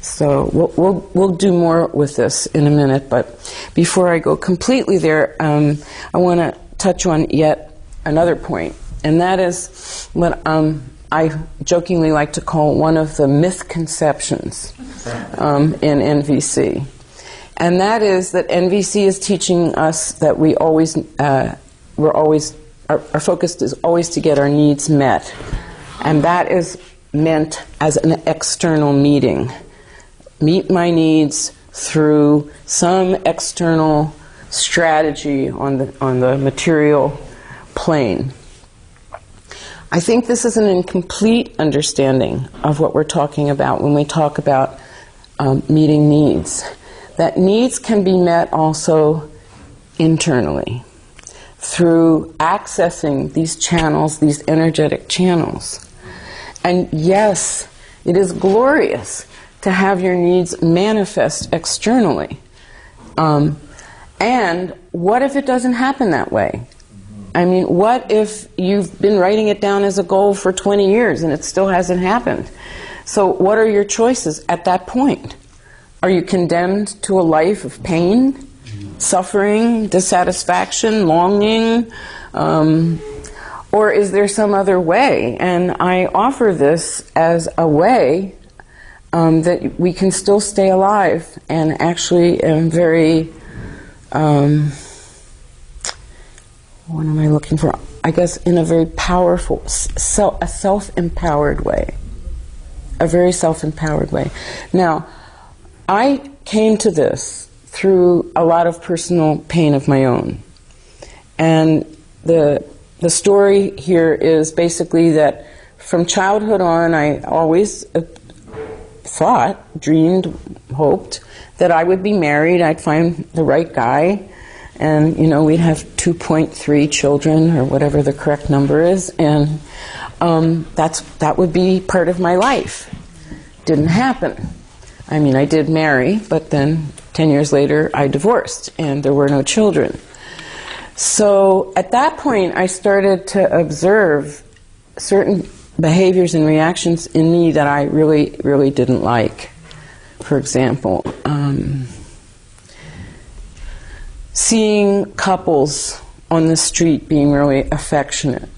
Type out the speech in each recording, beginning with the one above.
So we'll do more with this in a minute, but before I go completely there, I want to touch on yet another point, and that is what I jokingly like to call one of the misconceptions in NVC. And that is that NVC is teaching us that our focus is always to get our needs met. And that is meant as an external meeting. Meet my needs through some external strategy on the material plane. I think this is an incomplete understanding of what we're talking about when we talk about meeting needs. That needs can be met also internally through accessing these channels, these energetic channels. And yes, it is glorious to have your needs manifest externally. And what if it doesn't happen that way? I mean, what if you've been writing it down as a goal for 20 years and it still hasn't happened? So what are your choices at that point? Are you condemned to a life of pain, suffering, dissatisfaction, longing? Or is there some other way? And I offer this as a way that we can still stay alive and actually very, what am I looking for? I guess in a very powerful, a self-empowered way. A very self-empowered way. Now, I came to this through a lot of personal pain of my own. And the story here is basically that from childhood on, I always thought, dreamed, hoped that I would be married, I'd find the right guy, and we'd have 2.3 children or whatever the correct number is, and that would be part of my life. Didn't happen. I mean, I did marry, but then 10 years later I divorced and there were no children. So at that point I started to observe certain behaviors and reactions in me that I really, really didn't like. For example, seeing couples on the street being really affectionate,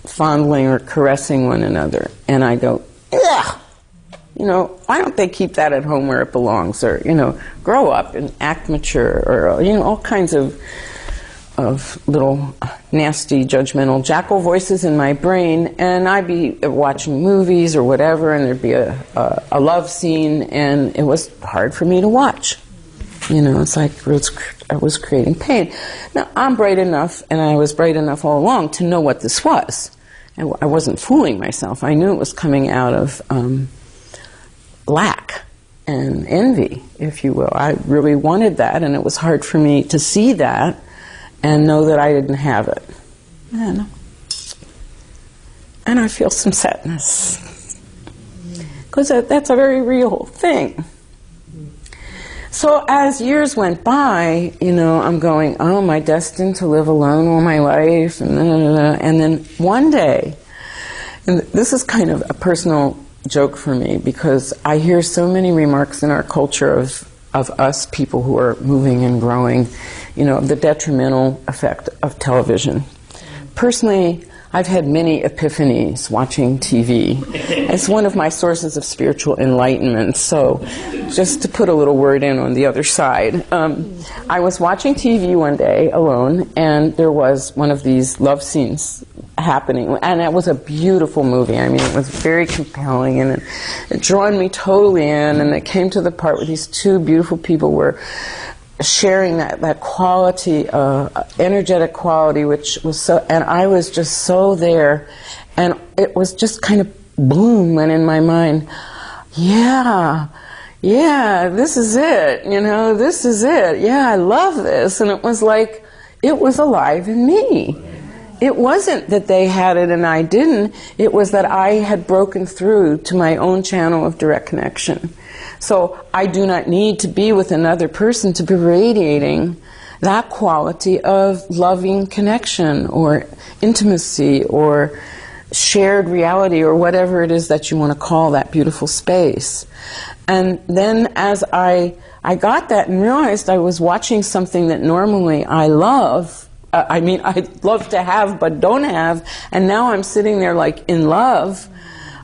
fondling or caressing one another, and I go, ugh! Why don't they keep that at home where it belongs? Or, grow up and act mature, or, all kinds of little nasty, judgmental jackal voices in my brain. And I'd be watching movies or whatever, and there'd be a love scene, and it was hard for me to watch. It's like I was creating pain. Now, I'm bright enough, and I was bright enough all along to know what this was. And I wasn't fooling myself. I knew it was coming out of lack and envy, if you will. I really wanted that, and it was hard for me to see that and know that I didn't have it. And I feel some sadness, because that's a very real thing. So as years went by, I'm going, oh, am I destined to live alone all my life? And then one day, and this is kind of a personal joke for me, because I hear so many remarks in our culture of us people who are moving and growing, the detrimental effect of television. Personally, I've had many epiphanies watching TV. It's one of my sources of spiritual enlightenment. So just to put a little word in on the other side, I was watching TV one day alone, and there was one of these love scenes happening, and it was a beautiful movie. I mean, it was very compelling, and it drawn me totally in, and it came to the part where these two beautiful people were sharing that quality, energetic quality, which was so, and I was just so there, and it was just kind of boom, went in my mind, yeah, this is it, this is it, yeah, I love this. And it was like, it was alive in me. It wasn't that they had it and I didn't, it was that I had broken through to my own channel of direct connection. So I do not need to be with another person to be radiating that quality of loving connection or intimacy or shared reality, or whatever it is that you want to call that beautiful space. And then as I got that and realized I was watching something that normally I love, I love to have but don't have, and now I'm sitting there like in love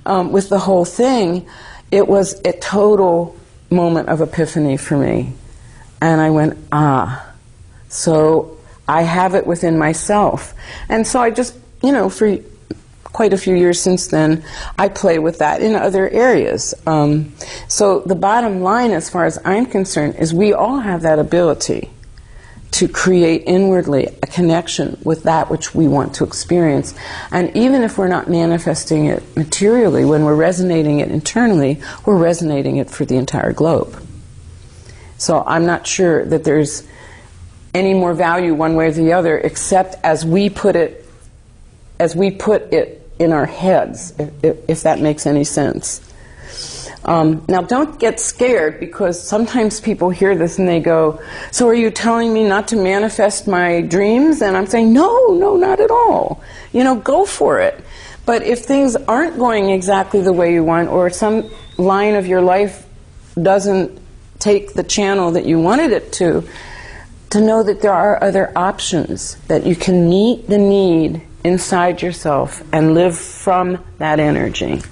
with the whole thing. It was a total moment of epiphany for me. And I went, so I have it within myself. And so I just, for quite a few years since then, I play with that in other areas. So the bottom line, as far as I'm concerned, is we all have that ability to create inwardly a connection with that which we want to experience. And even if we're not manifesting it materially, when we're resonating it internally, we're resonating it for the entire globe. So I'm not sure that there's any more value one way or the other, except as we put it in our heads, if that makes any sense. Now don't get scared, because sometimes people hear this and they go, so are you telling me not to manifest my dreams? And I'm saying, no, not at all. Go for it. But if things aren't going exactly the way you want, or some line of your life doesn't take the channel that you wanted it to know that there are other options, that you can meet the need inside yourself and live from that energy.